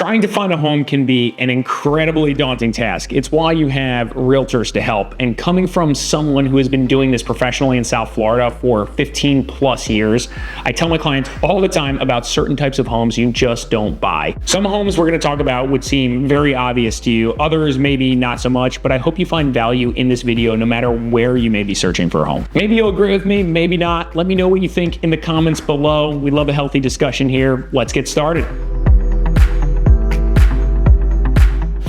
Trying to find a home can be an incredibly daunting task. It's why you have realtors to help. And coming from someone who has been doing this professionally in South Florida for 15 plus years, I tell my clients all the time about certain types of homes you just don't buy. Some homes we're going to talk about would seem very obvious to you, others maybe not so much, but I hope you find value in this video no matter where you may be searching for a home. Maybe you'll agree with me, maybe not. Let me know what you think in the comments below. We love a healthy discussion here. Let's get started.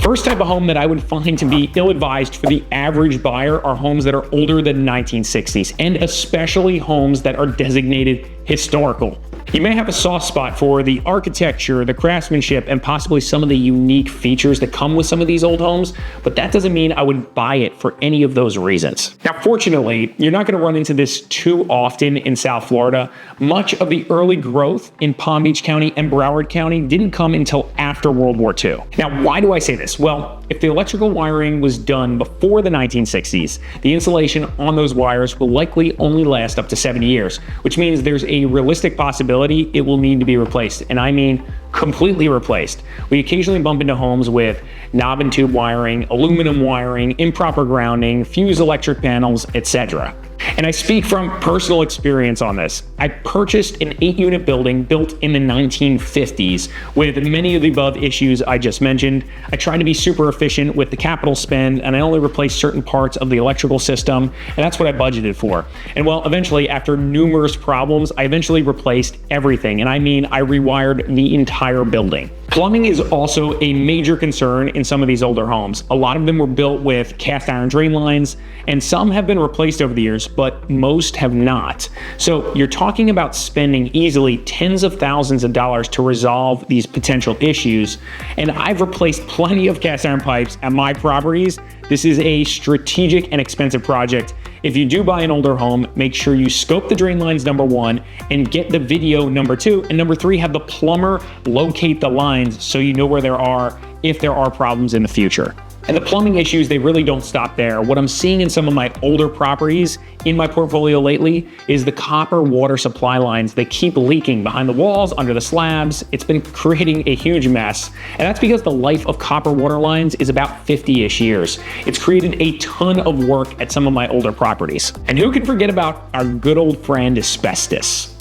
First type of home that I would find to be ill-advised for the average buyer are homes that are older than 1960s, and especially homes that are designated historical. You may have a soft spot for the architecture, the craftsmanship, and possibly some of the unique features that come with some of these old homes, but that doesn't mean I would buy it for any of those reasons. Now, fortunately, you're not going to run into this too often in South Florida. Much of the early growth in Palm Beach County and Broward County didn't come until after World War II. Now, why do I say this? Well, if the electrical wiring was done before the 1960s, the insulation on those wires will likely only last up to 70 years, which means there's a realistic possibility it will need to be replaced, and I mean completely replaced. We occasionally bump into homes with knob and tube wiring, aluminum wiring, improper grounding, fused electric panels, etc. And I speak from personal experience on this. I purchased an 8-unit building built in the 1950s with many of the above issues I just mentioned. I tried to be super efficient with the capital spend, and I only replaced certain parts of the electrical system, and that's what I budgeted for. And well, eventually, after numerous problems, I eventually replaced everything, and I mean I rewired the entire building. Plumbing is also a major concern in some of these older homes. A lot of them were built with cast iron drain lines, and some have been replaced over the years, but most have not. So you're talking about spending easily tens of thousands of dollars to resolve these potential issues. And I've replaced plenty of cast iron pipes at my properties. This is a strategic and expensive project. If you do buy an older home, make sure you scope the drain lines, number 1, and get the video, number 2, and number 3, have the plumber locate the lines so you know where there are if there are problems in the future. And the plumbing issues, they really don't stop there. What I'm seeing in some of my older properties in my portfolio lately is the copper water supply lines. They keep leaking behind the walls, under the slabs. It's been creating a huge mess. And that's because the life of copper water lines is about 50-ish years. It's created a ton of work at some of my older properties. And who can forget about our good old friend asbestos?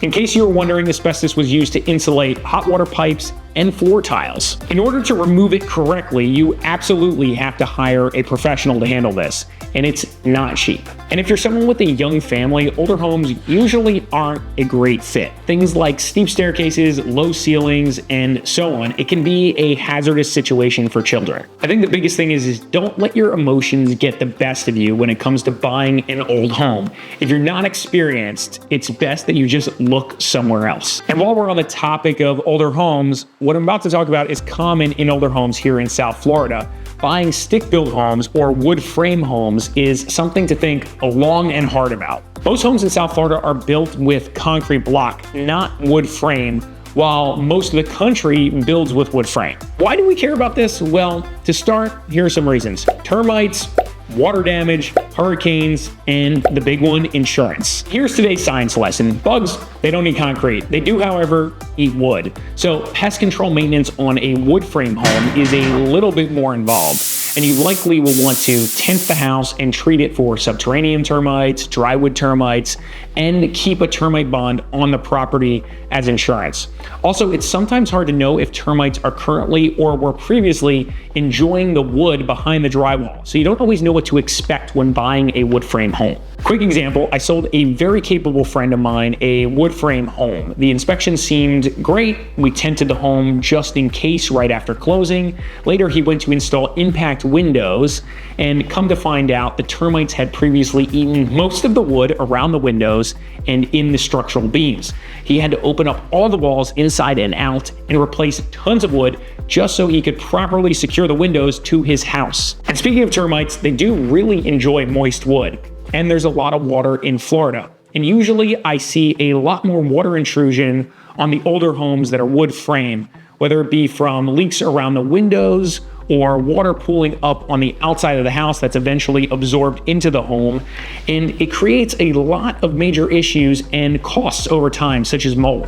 In case you were wondering, asbestos was used to insulate hot water pipes and floor tiles. In order to remove it correctly, you absolutely have to hire a professional to handle this, and it's not cheap. And if you're someone with a young family, older homes usually aren't a great fit. Things like steep staircases, low ceilings, and so on. It can be a hazardous situation for children. I think the biggest thing is don't let your emotions get the best of you when it comes to buying an old home. If you're not experienced, it's best that you just look somewhere else. And while we're on the topic of older homes, what I'm about to talk about is common in older homes here in South Florida. Buying stick-built homes or wood frame homes is something to think long and hard about. Most homes in South Florida are built with concrete block, not wood frame, while most of the country builds with wood frame. Why do we care about this? Well, to start, here are some reasons. Termites, water damage, hurricanes, and the big one, insurance. Here's today's science lesson. Bugs, they don't eat concrete. They do, however, eat wood. So pest control maintenance on a wood frame home is a little bit more involved. And you likely will want to tent the house and treat it for subterranean termites, drywood termites, and keep a termite bond on the property as insurance. Also, it's sometimes hard to know if termites are currently or were previously enjoying the wood behind the drywall. So you don't always know what to expect when buying a wood frame home. Quick example, I sold a very capable friend of mine a wood frame home. The inspection seemed great. We tented the home just in case right after closing. Later, he went to install impact windows, and come to find out the termites had previously eaten most of the wood around the windows and in the structural beams. He had to open up all the walls inside and out and replace tons of wood just so he could properly secure the windows to his house. And speaking of termites, they do really enjoy moist wood, and there's a lot of water in Florida. And usually I see a lot more water intrusion on the older homes that are wood frame, whether it be from leaks around the windows or water pooling up on the outside of the house that's eventually absorbed into the home. And it creates a lot of major issues and costs over time, such as mold.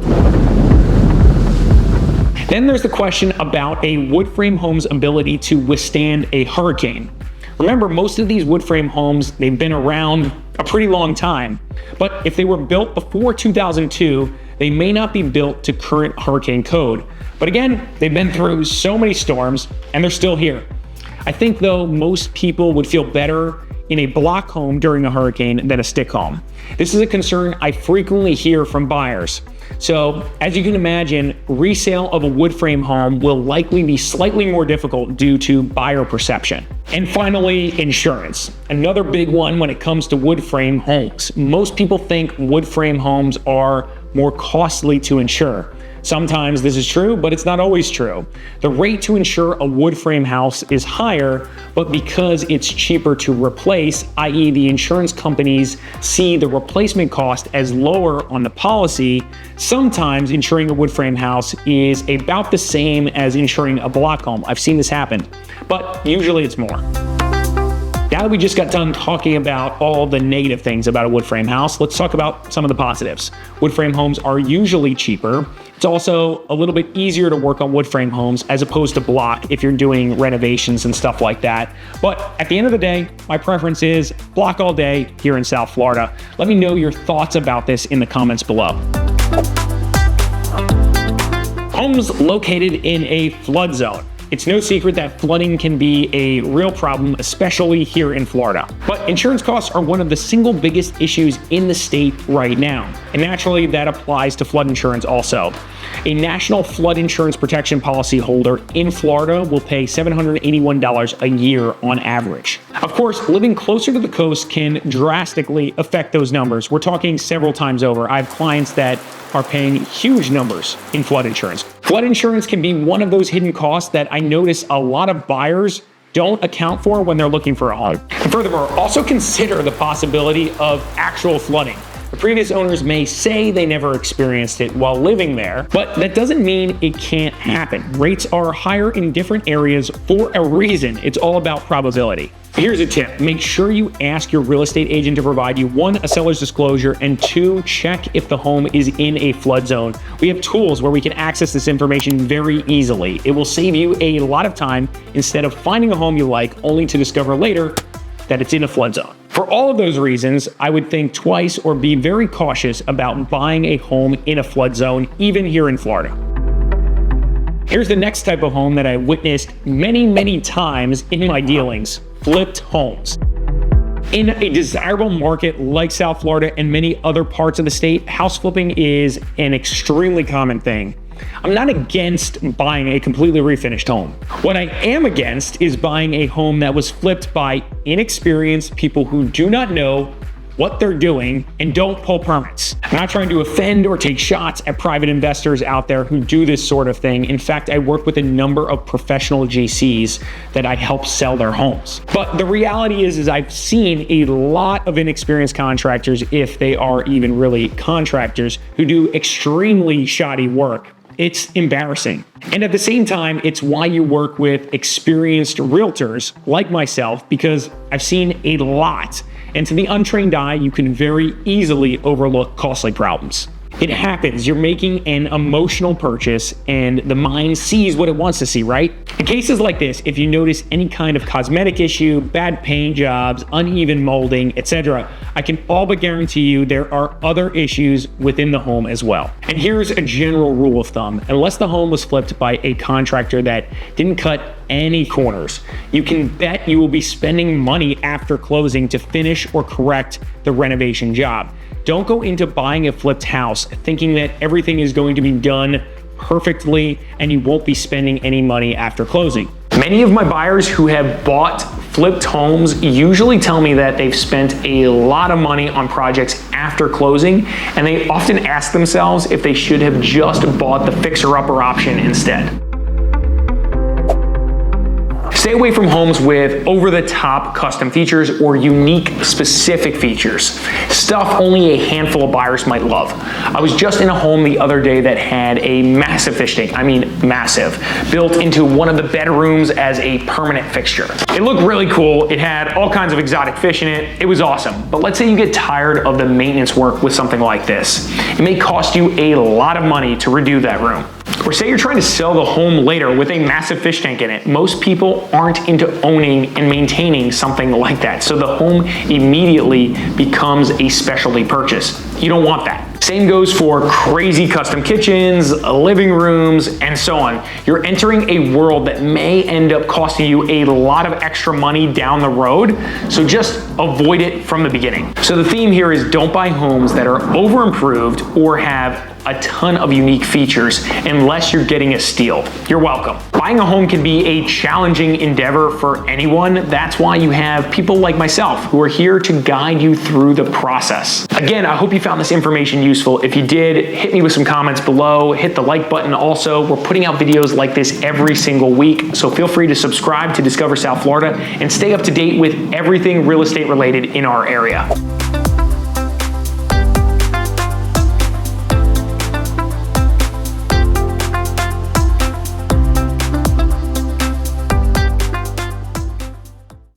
Then there's the question about a wood frame home's ability to withstand a hurricane. Remember, most of these wood frame homes, they've been around a pretty long time, but if they were built before 2002, they may not be built to current hurricane code. But again, they've been through so many storms and they're still here. I think though, most people would feel better in a block home during a hurricane than a stick home. This is a concern I frequently hear from buyers. So as you can imagine, resale of a wood frame home will likely be slightly more difficult due to buyer perception. And finally, insurance. Another big one when it comes to wood frame homes. Most people think wood frame homes are more costly to insure. Sometimes this is true, but it's not always true. The rate to insure a wood frame house is higher, but because it's cheaper to replace, i.e. the insurance companies see the replacement cost as lower on the policy, sometimes insuring a wood frame house is about the same as insuring a block home. I've seen this happen, but usually it's more. Now that we just got done talking about all the negative things about a wood frame house, let's talk about some of the positives. Wood frame homes are usually cheaper. It's also a little bit easier to work on wood frame homes as opposed to block if you're doing renovations and stuff like that. But at the end of the day, my preference is block all day here in South Florida. Let me know your thoughts about this in the comments below. Homes located in a flood zone. It's no secret that flooding can be a real problem, especially here in Florida. But insurance costs are one of the single biggest issues in the state right now. And naturally, that applies to flood insurance also. A national flood insurance protection policy holder in Florida will pay $781 a year on average. Of course, living closer to the coast can drastically affect those numbers. We're talking several times over. I have clients that are paying huge numbers in flood insurance. Flood insurance can be one of those hidden costs that I notice a lot of buyers don't account for when they're looking for a home. And furthermore, also consider the possibility of actual flooding. The previous owners may say they never experienced it while living there, but that doesn't mean it can't happen. Rates are higher in different areas for a reason. It's all about probability. Here's a tip. Make sure you ask your real estate agent to provide you 1, a seller's disclosure, and 2, check if the home is in a flood zone. We have tools where we can access this information very easily. It will save you a lot of time instead of finding a home you like only to discover later that it's in a flood zone. For all of those reasons, I would think twice or be very cautious about buying a home in a flood zone, even here in Florida. Here's the next type of home that I witnessed many times in my dealings: flipped homes. In a desirable market like South Florida and many other parts of the state, house flipping is an extremely common thing. I'm not against buying a completely refinished home. What I am against is buying a home that was flipped by inexperienced people who do not know what they're doing and don't pull permits. I'm not trying to offend or take shots at private investors out there who do this sort of thing. In fact, I work with a number of professional GCs that I help sell their homes. But the reality is I've seen a lot of inexperienced contractors, if they are even really contractors, who do extremely shoddy work. It's embarrassing. And at the same time, it's why you work with experienced realtors like myself, because I've seen a lot. And to the untrained eye, you can very easily overlook costly problems. It happens. You're making an emotional purchase and the mind sees what it wants to see, right? In cases like this, if you notice any kind of cosmetic issue, bad paint jobs, uneven molding, etc., I can all but guarantee you there are other issues within the home as well. And here's a general rule of thumb. Unless the home was flipped by a contractor that didn't cut any corners, you can bet you will be spending money after closing to finish or correct the renovation job. Don't go into buying a flipped house thinking that everything is going to be done perfectly and you won't be spending any money after closing. Many of my buyers who have bought flipped homes usually tell me that they've spent a lot of money on projects after closing, and they often ask themselves if they should have just bought the fixer-upper option instead. Stay away from homes with over-the-top custom features or unique specific features. Stuff only a handful of buyers might love. I was just in a home the other day that had a massive fish tank, I mean massive, built into one of the bedrooms as a permanent fixture. It looked really cool. It had all kinds of exotic fish in it. It was awesome. But let's say you get tired of the maintenance work with something like this. It may cost you a lot of money to redo that room. Or say you're trying to sell the home later with a massive fish tank in it. Most people aren't into owning and maintaining something like that, so the home immediately becomes a specialty purchase. You don't want that. Same goes for crazy custom kitchens, living rooms, and so on. You're entering a world that may end up costing you a lot of extra money down the road, so just avoid it from the beginning. So the theme here is don't buy homes that are over improved or have a ton of unique features unless you're getting a steal. You're welcome. Buying a home can be a challenging endeavor for anyone. That's why you have people like myself who are here to guide you through the process. Again, I hope you found this information useful. If you did, hit me with some comments below, hit the like button also. We're putting out videos like this every single week, so feel free to subscribe to Discover South Florida and stay up to date with everything real estate related in our area.